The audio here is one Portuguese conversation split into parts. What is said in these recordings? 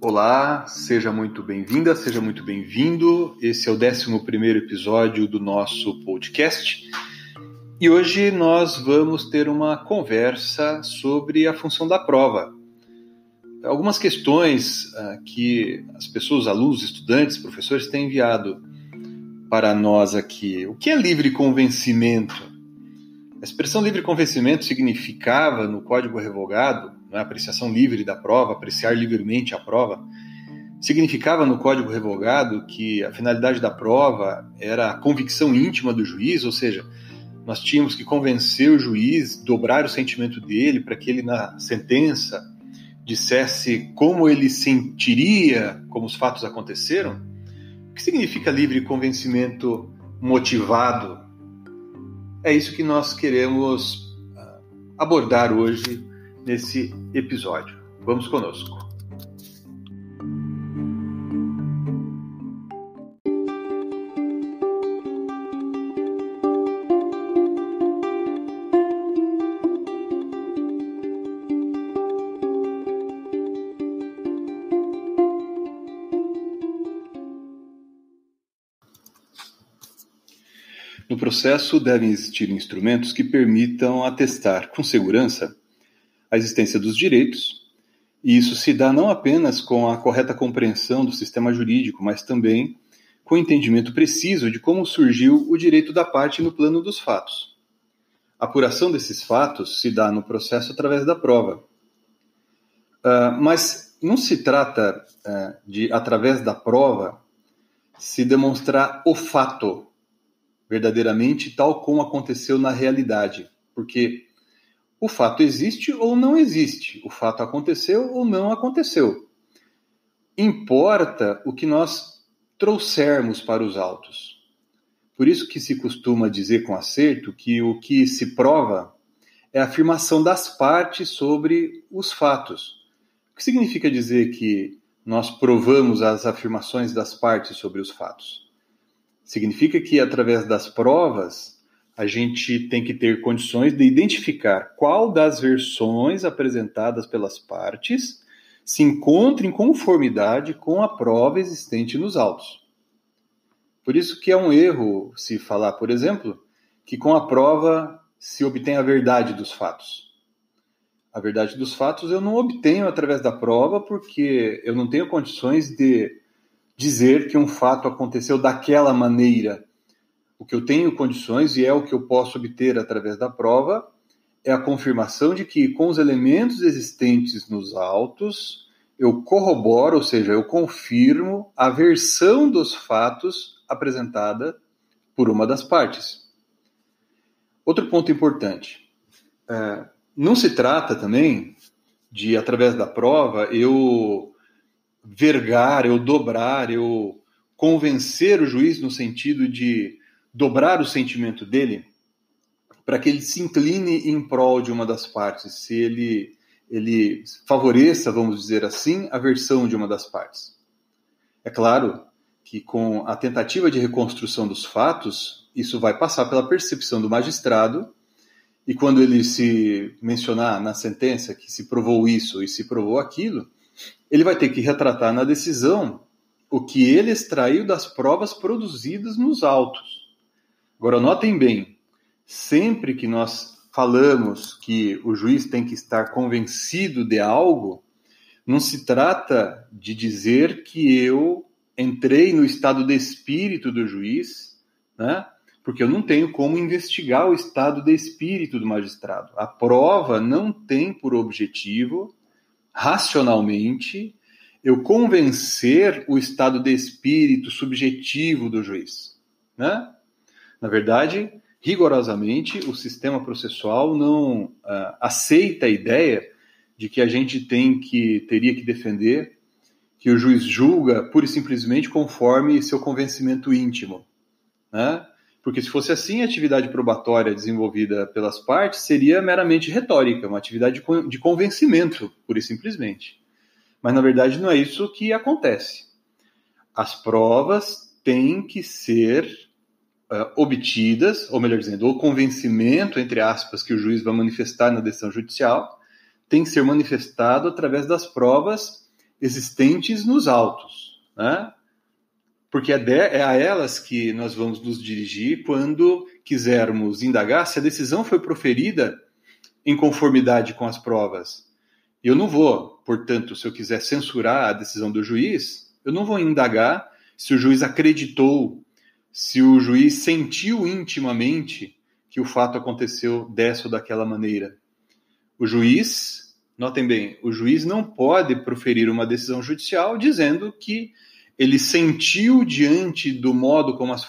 Olá, seja muito bem-vinda, seja muito bem-vindo. Esse é o 11º episódio do nosso podcast e hoje nós vamos ter uma conversa sobre a função da prova. Algumas questões que as pessoas, alunos, estudantes, professores têm enviado para nós aqui. O que é livre convencimento? A expressão livre convencimento significava, no Código Revogado, a apreciação livre da prova, apreciar livremente a prova, significava no Código Revogado que a finalidade da prova era a convicção íntima do juiz, ou seja, nós tínhamos que convencer o juiz, dobrar o sentimento dele para que ele, na sentença, dissesse como ele sentiria como os fatos aconteceram. O que significa livre convencimento motivado? É isso que nós queremos abordar hoje nesse episódio. Vamos conosco. No processo, devem existir instrumentos que permitam atestar com segurança a existência dos direitos, e isso se dá não apenas com a correta compreensão do sistema jurídico, mas também com o entendimento preciso de como surgiu o direito da parte no plano dos fatos. A apuração desses fatos se dá no processo através da prova. Mas não se trata de, através da prova, se demonstrar o fato verdadeiramente tal como aconteceu na realidade, porque o fato existe ou não existe, o fato aconteceu ou não aconteceu. Importa o que nós trouxermos para os autos. Por isso que se costuma dizer com acerto que o que se prova é a afirmação das partes sobre os fatos. O que significa dizer que nós provamos as afirmações das partes sobre os fatos? Significa que, através das provas, a gente tem que ter condições de identificar qual das versões apresentadas pelas partes se encontra em conformidade com a prova existente nos autos. Por isso que é um erro se falar, por exemplo, que com a prova se obtém a verdade dos fatos. A verdade dos fatos eu não obtenho através da prova porque eu não tenho condições de dizer que um fato aconteceu daquela maneira. O que eu tenho condições, e é o que eu posso obter através da prova, é a confirmação de que, com os elementos existentes nos autos, eu corroboro, ou seja, eu confirmo a versão dos fatos apresentada por uma das partes. Outro ponto importante. Não se trata também de, através da prova, eu vergar, eu dobrar, eu convencer o juiz no sentido de dobrar o sentimento dele para que ele se incline em prol de uma das partes, se ele favoreça, vamos dizer assim, a versão de uma das partes. É claro que com a tentativa de reconstrução dos fatos, isso vai passar pela percepção do magistrado, e quando ele se mencionar na sentença que se provou isso e se provou aquilo, ele vai ter que retratar na decisão o que ele extraiu das provas produzidas nos autos. Agora, notem bem, sempre que nós falamos que o juiz tem que estar convencido de algo, não se trata de dizer que eu entrei no estado de espírito do juiz, né? Porque eu não tenho como investigar o estado de espírito do magistrado. A prova não tem por objetivo racionalmente, eu convencer o estado de espírito subjetivo do juiz, né? Na verdade, rigorosamente, o sistema processual não aceita a ideia de que a gente teria que defender que o juiz julga pura e simplesmente conforme seu convencimento íntimo, né? Porque se fosse assim, a atividade probatória desenvolvida pelas partes seria meramente retórica, uma atividade de convencimento, pura e simplesmente. Mas, na verdade, não é isso que acontece. As provas têm que ser obtidas, ou melhor dizendo, o convencimento, entre aspas, que o juiz vai manifestar na decisão judicial, tem que ser manifestado através das provas existentes nos autos, né? Porque é a elas que nós vamos nos dirigir quando quisermos indagar se a decisão foi proferida em conformidade com as provas. Eu não vou, portanto, se eu quiser censurar a decisão do juiz, eu não vou indagar se o juiz acreditou, se o juiz sentiu intimamente que o fato aconteceu dessa ou daquela maneira. O juiz, notem bem, o juiz não pode proferir uma decisão judicial dizendo que ele sentiu diante do modo como as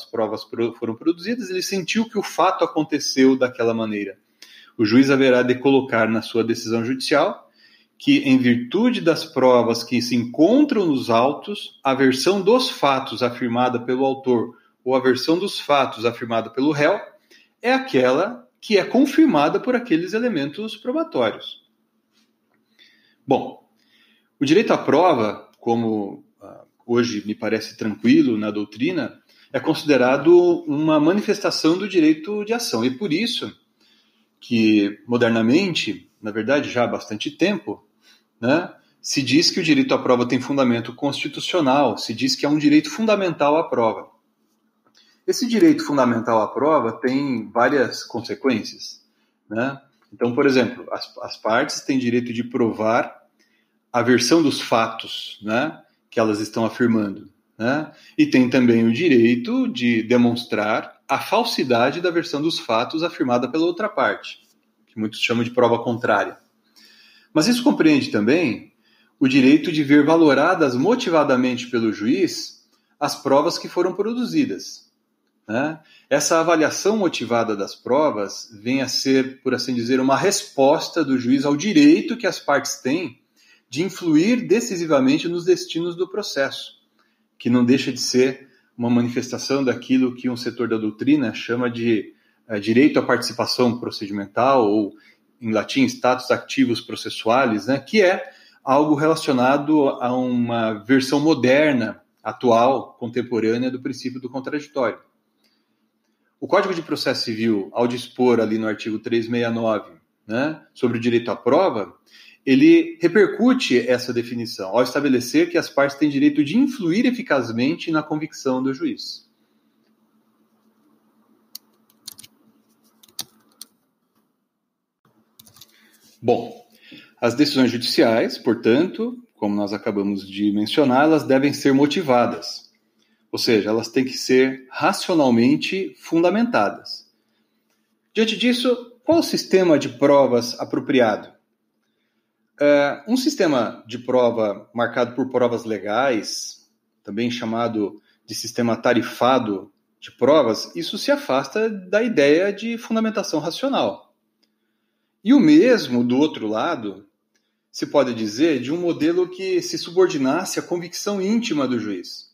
provas foram produzidas, ele sentiu que o fato aconteceu daquela maneira. O juiz haverá de colocar na sua decisão judicial que, em virtude das provas que se encontram nos autos, a versão dos fatos afirmada pelo autor ou a versão dos fatos afirmada pelo réu é aquela que é confirmada por aqueles elementos probatórios. Bom, o direito à prova, como hoje me parece tranquilo na doutrina, é considerado uma manifestação do direito de ação. E por isso que, modernamente, na verdade já há bastante tempo, né, se diz que o direito à prova tem fundamento constitucional, se diz que é um direito fundamental à prova. Esse direito fundamental à prova tem várias consequências, né? Então, por exemplo, as partes têm direito de provar a versão dos fatos, né, que elas estão afirmando, né? E tem também o direito de demonstrar a falsidade da versão dos fatos afirmada pela outra parte, que muitos chamam de prova contrária. Mas isso compreende também o direito de ver valoradas motivadamente pelo juiz as provas que foram produzidas, né? Essa avaliação motivada das provas vem a ser, por assim dizer, uma resposta do juiz ao direito que as partes têm de influir decisivamente nos destinos do processo, que não deixa de ser uma manifestação daquilo que um setor da doutrina chama de direito à participação procedimental, ou, em latim, status activus processualis, né, que é algo relacionado a uma versão moderna, atual, contemporânea do princípio do contraditório. O Código de Processo Civil, ao dispor ali no artigo 369, né, sobre o direito à prova, ele repercute essa definição ao estabelecer que as partes têm direito de influir eficazmente na convicção do juiz. Bom, as decisões judiciais, portanto, como nós acabamos de mencionar, elas devem ser motivadas, ou seja, elas têm que ser racionalmente fundamentadas. Diante disso, qual o sistema de provas apropriado? Um sistema de prova marcado por provas legais, também chamado de sistema tarifado de provas, isso se afasta da ideia de fundamentação racional. E o mesmo, do outro lado, se pode dizer de um modelo que se subordinasse à convicção íntima do juiz.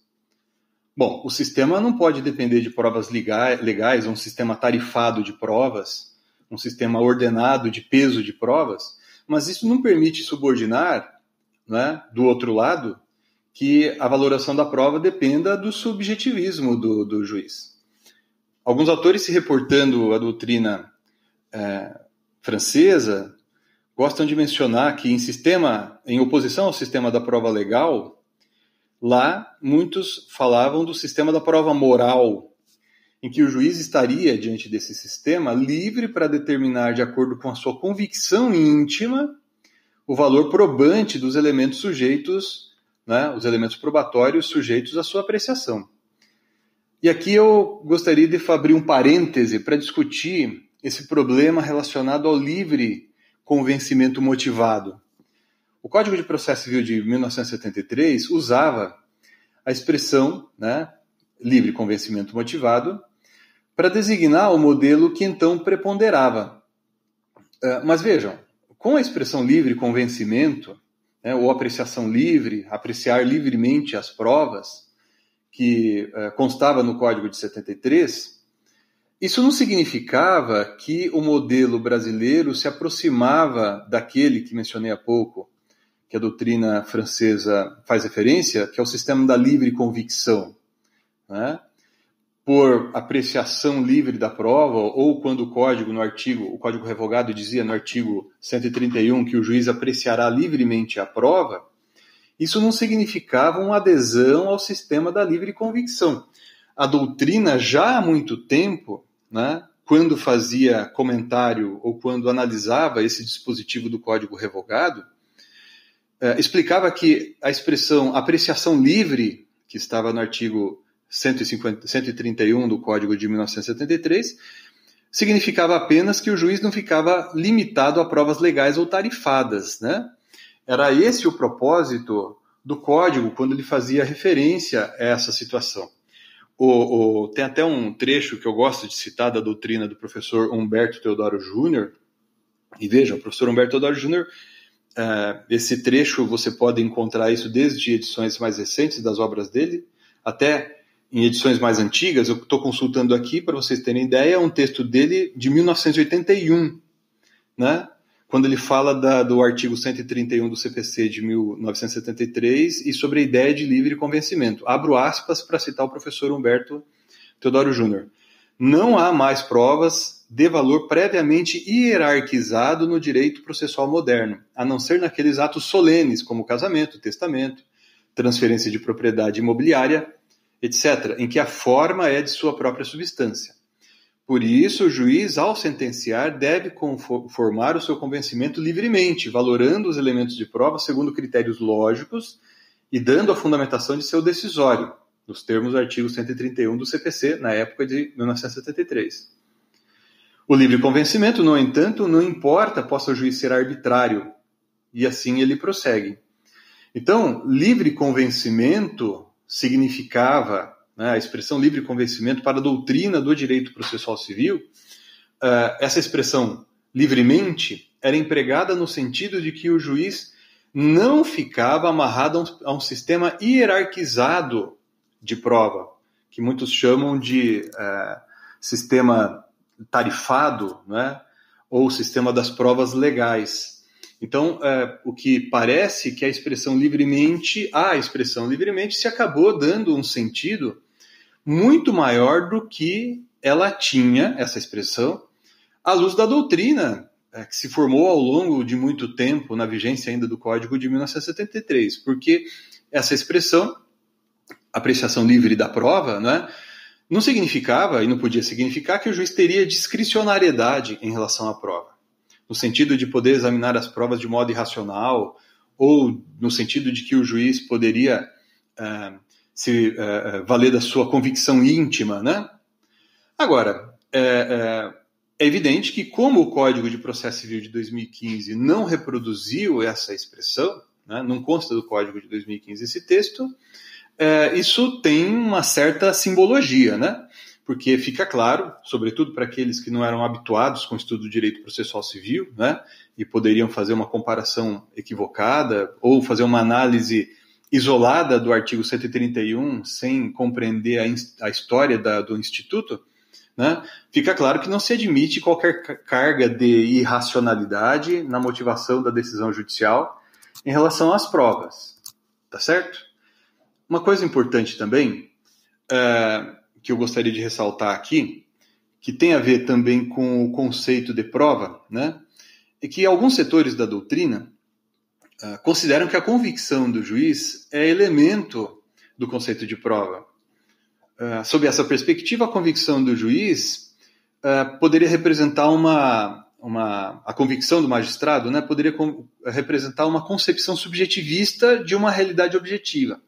Bom, o sistema não pode depender de provas legais, um sistema tarifado de provas, um sistema ordenado de peso de provas, mas isso não permite subordinar, né, do outro lado, que a valoração da prova dependa do subjetivismo do juiz. Alguns autores, se reportando à doutrina francesa, gostam de mencionar que em oposição ao sistema da prova legal, lá muitos falavam do sistema da prova moral, em que o juiz estaria, diante desse sistema, livre para determinar, de acordo com a sua convicção íntima, o valor probante dos elementos sujeitos, né, os elementos probatórios sujeitos à sua apreciação. E aqui eu gostaria de abrir um parêntese para discutir esse problema relacionado ao livre convencimento motivado. O Código de Processo Civil de 1973 usava a expressão, né, livre convencimento motivado para designar o modelo que então preponderava. Mas vejam, com a expressão livre convencimento, né, ou apreciação livre, apreciar livremente as provas, que constava no Código de 73, isso não significava que o modelo brasileiro se aproximava daquele que mencionei há pouco, que a doutrina francesa faz referência, que é o sistema da livre convicção, né? por apreciação livre da prova, ou quando o código revogado dizia no artigo 131 que o juiz apreciará livremente a prova, isso não significava uma adesão ao sistema da livre convicção. A doutrina, já há muito tempo, né, quando fazia comentário ou quando analisava esse dispositivo do código revogado, explicava que a expressão apreciação livre, que estava no artigo 131 do Código de 1973, significava apenas que o juiz não ficava limitado a provas legais ou tarifadas, né? Era esse o propósito do Código quando ele fazia referência a essa situação. Tem até um trecho que eu gosto de citar da doutrina do professor Humberto Teodoro Júnior. E vejam, o professor Humberto Teodoro Júnior, esse trecho você pode encontrar isso desde edições mais recentes das obras dele, até em edições mais antigas. Eu estou consultando aqui, para vocês terem ideia, um texto dele de 1981, né? Quando ele fala do artigo 131 do CPC de 1973 e sobre a ideia de livre convencimento. Abro aspas para citar o professor Humberto Teodoro Júnior. Não há mais provas de valor previamente hierarquizado no direito processual moderno, a não ser naqueles atos solenes, como casamento, testamento, transferência de propriedade imobiliária, etc., em que a forma é de sua própria substância. Por isso, o juiz, ao sentenciar, deve formar o seu convencimento livremente, valorando os elementos de prova segundo critérios lógicos e dando a fundamentação de seu decisório, nos termos do artigo 131 do CPC, na época de 1973. O livre convencimento, no entanto, não importa possa o juiz ser arbitrário, e assim ele prossegue. Então, livre convencimento significava, né, a expressão livre convencimento para a doutrina do direito processual civil, essa expressão livremente era empregada no sentido de que o juiz não ficava amarrado a um sistema hierarquizado de prova, que muitos chamam de sistema tarifado, né, ou sistema das provas legais. Então, o que parece que a expressão livremente se acabou dando um sentido muito maior do que ela tinha, essa expressão, à luz da doutrina que se formou ao longo de muito tempo, na vigência ainda do Código de 1973, porque essa expressão, apreciação livre da prova, né, não significava e não podia significar que o juiz teria discricionariedade em relação à prova, no sentido de poder examinar as provas de modo irracional, ou no sentido de que o juiz poderia se valer da sua convicção íntima, né? Agora, é evidente que, como o Código de Processo Civil de 2015 não reproduziu essa expressão, né, não consta do Código de 2015 esse texto, isso tem uma certa simbologia, né? Porque fica claro, sobretudo para aqueles que não eram habituados com o estudo do direito processual civil, né, e poderiam fazer uma comparação equivocada ou fazer uma análise isolada do artigo 131 sem compreender a história do Instituto, né, fica claro que não se admite qualquer carga de irracionalidade na motivação da decisão judicial em relação às provas. Tá certo? Uma coisa importante também, que eu gostaria de ressaltar aqui, que tem a ver também com o conceito de prova, né, é que alguns setores da doutrina consideram que a convicção do juiz é elemento do conceito de prova. Sob essa perspectiva, a convicção do juiz poderia representar a convicção do magistrado, né, poderia representar uma concepção subjetivista de uma realidade objetiva.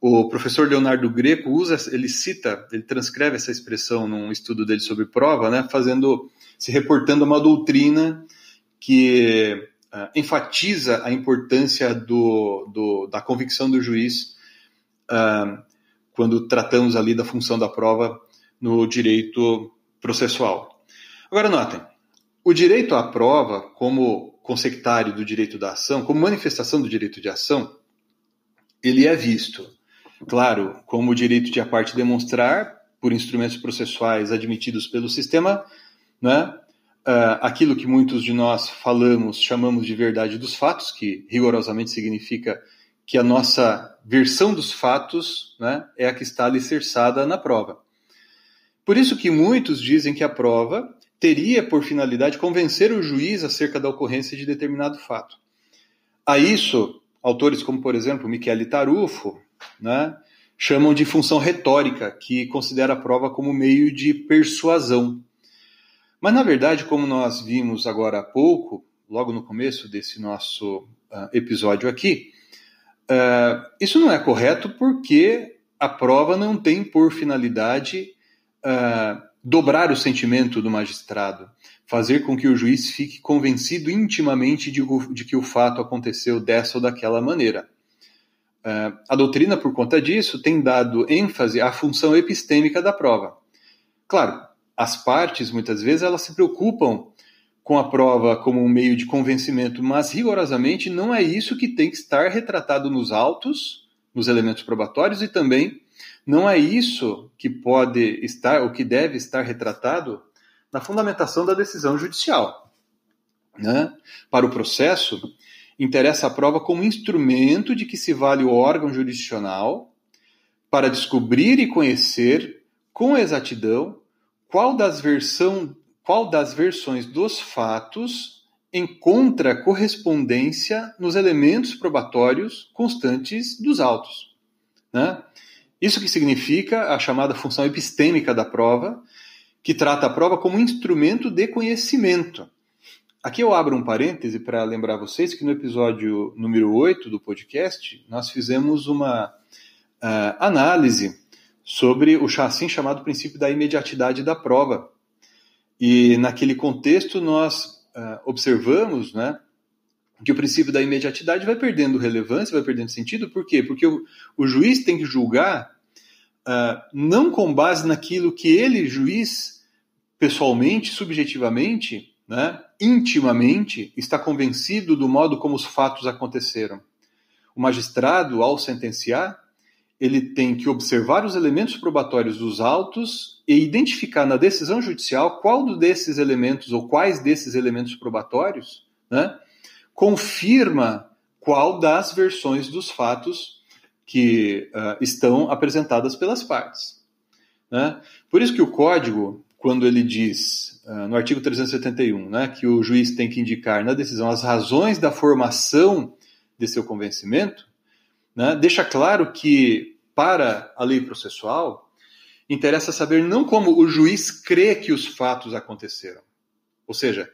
O professor Leonardo Greco ele transcreve essa expressão num estudo dele sobre prova, né, se reportando a uma doutrina que enfatiza a importância da convicção do juiz quando tratamos ali da função da prova no direito processual. Agora notem, o direito à prova, como consectário do direito da ação, como manifestação do direito de ação, ele é visto, claro, como o direito de a parte demonstrar, por instrumentos processuais admitidos pelo sistema, né, aquilo que muitos de nós chamamos de verdade dos fatos, que rigorosamente significa que a nossa versão dos fatos, né, é a que está alicerçada na prova. Por isso que muitos dizem que a prova teria por finalidade convencer o juiz acerca da ocorrência de determinado fato. A isso, autores como, por exemplo, Michele Tarufo, né, chamam de função retórica, que considera a prova como meio de persuasão. Mas, na verdade, como nós vimos agora há pouco, logo no começo desse nosso episódio aqui, isso não é correto porque a prova não tem por finalidade dobrar o sentimento do magistrado, fazer com que o juiz fique convencido intimamente de que o fato aconteceu dessa ou daquela maneira. A doutrina, por conta disso, tem dado ênfase à função epistêmica da prova. Claro, as partes, muitas vezes, elas se preocupam com a prova como um meio de convencimento, mas rigorosamente não é isso que tem que estar retratado nos autos, nos elementos probatórios, e também não é isso que pode estar, ou que deve estar retratado na fundamentação da decisão judicial. Né? Para o processo, interessa a prova como instrumento de que se vale o órgão jurisdicional para descobrir e conhecer com exatidão qual das versões dos fatos encontra correspondência nos elementos probatórios constantes dos autos. Né? Isso que significa a chamada função epistêmica da prova, que trata a prova como instrumento de conhecimento. Aqui eu abro um parêntese para lembrar vocês que no episódio número 8 do podcast, nós fizemos uma análise sobre o assim chamado princípio da imediatidade da prova. E naquele contexto nós observamos, né, que o princípio da imediatidade vai perdendo relevância, vai perdendo sentido. Por quê? Porque o juiz tem que julgar não com base naquilo que ele, juiz, pessoalmente, subjetivamente, né, intimamente, está convencido do modo como os fatos aconteceram. O magistrado, ao sentenciar, ele tem que observar os elementos probatórios dos autos e identificar na decisão judicial qual desses elementos ou quais desses elementos probatórios, né, confirma qual das versões dos fatos que estão apresentadas pelas partes. Né? Por isso que o Código, quando ele diz, no artigo 371, né, que o juiz tem que indicar na decisão as razões da formação de seu convencimento, né, deixa claro que, para a lei processual, interessa saber não como o juiz crê que os fatos aconteceram. Ou seja,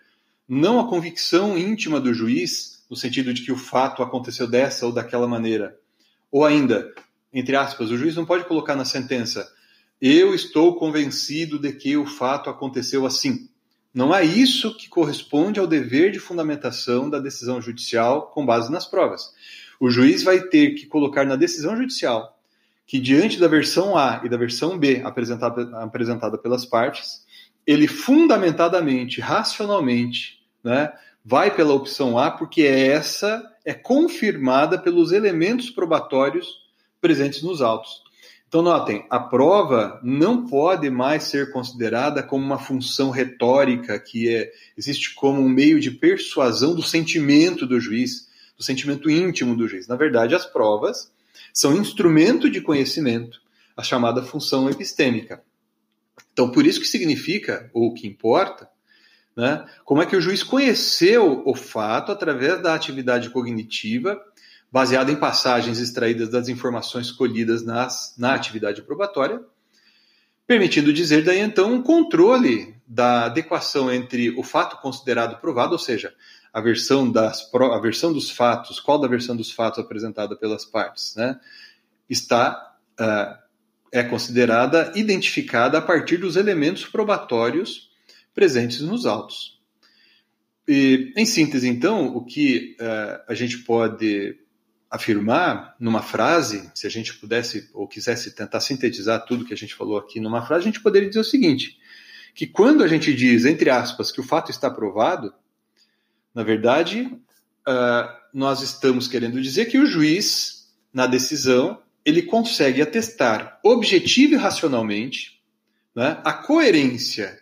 não a convicção íntima do juiz, no sentido de que o fato aconteceu dessa ou daquela maneira. Ou ainda, entre aspas, o juiz não pode colocar na sentença: eu estou convencido de que o fato aconteceu assim. Não é isso que corresponde ao dever de fundamentação da decisão judicial com base nas provas. O juiz vai ter que colocar na decisão judicial que, diante da versão A e da versão B apresentada pelas partes, ele fundamentadamente, racionalmente, né, vai pela opção A, porque essa é confirmada pelos elementos probatórios presentes nos autos. Então, notem, a prova não pode mais ser considerada como uma função retórica que existe como um meio de persuasão do sentimento do juiz, do sentimento íntimo do juiz. Na verdade, as provas são instrumento de conhecimento, a chamada função epistêmica. Então, por isso que significa, ou o que importa, né, como é que o juiz conheceu o fato através da atividade cognitiva, baseada em passagens extraídas das informações colhidas na atividade probatória, permitindo dizer daí então um controle da adequação entre o fato considerado provado, ou seja, a versão dos fatos, qual da versão dos fatos apresentada pelas partes, né, é considerada identificada a partir dos elementos probatórios presentes nos autos. E, em síntese, então, o que a gente pode afirmar numa frase, se a gente pudesse ou quisesse tentar sintetizar tudo que a gente falou aqui numa frase, a gente poderia dizer o seguinte, que quando a gente diz, entre aspas, que o fato está provado, na verdade, nós estamos querendo dizer que o juiz, na decisão, ele consegue atestar objetiva e racionalmente, né, a coerência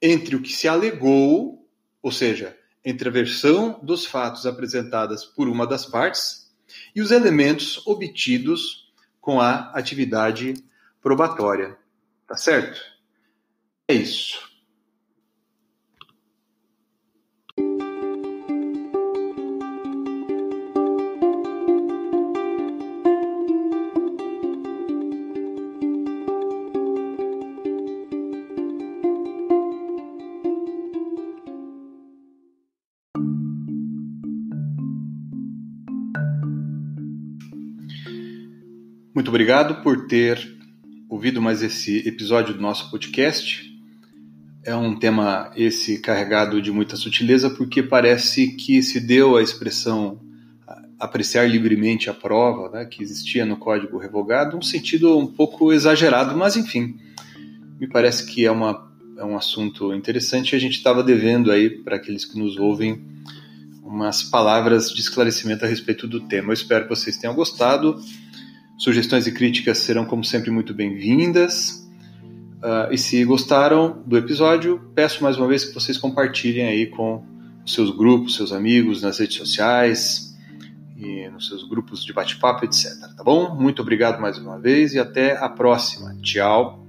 entre o que se alegou, ou seja, entre a versão dos fatos apresentadas por uma das partes e os elementos obtidos com a atividade probatória. Tá certo? É isso. Muito obrigado por ter ouvido mais esse episódio do nosso podcast. É um tema esse carregado de muita sutileza, porque parece que se deu a expressão apreciar livremente a prova, né, que existia no Código Revogado, um sentido um pouco exagerado, mas enfim, me parece que é um assunto interessante e a gente estava devendo aí para aqueles que nos ouvem umas palavras de esclarecimento a respeito do tema. Eu espero que vocês tenham gostado. Sugestões e críticas serão, como sempre, muito bem-vindas. E se gostaram do episódio, peço mais uma vez que vocês compartilhem aí com os seus grupos, seus amigos, nas redes sociais e nos seus grupos de bate-papo, etc. Tá bom? Muito obrigado mais uma vez e até a próxima. Tchau!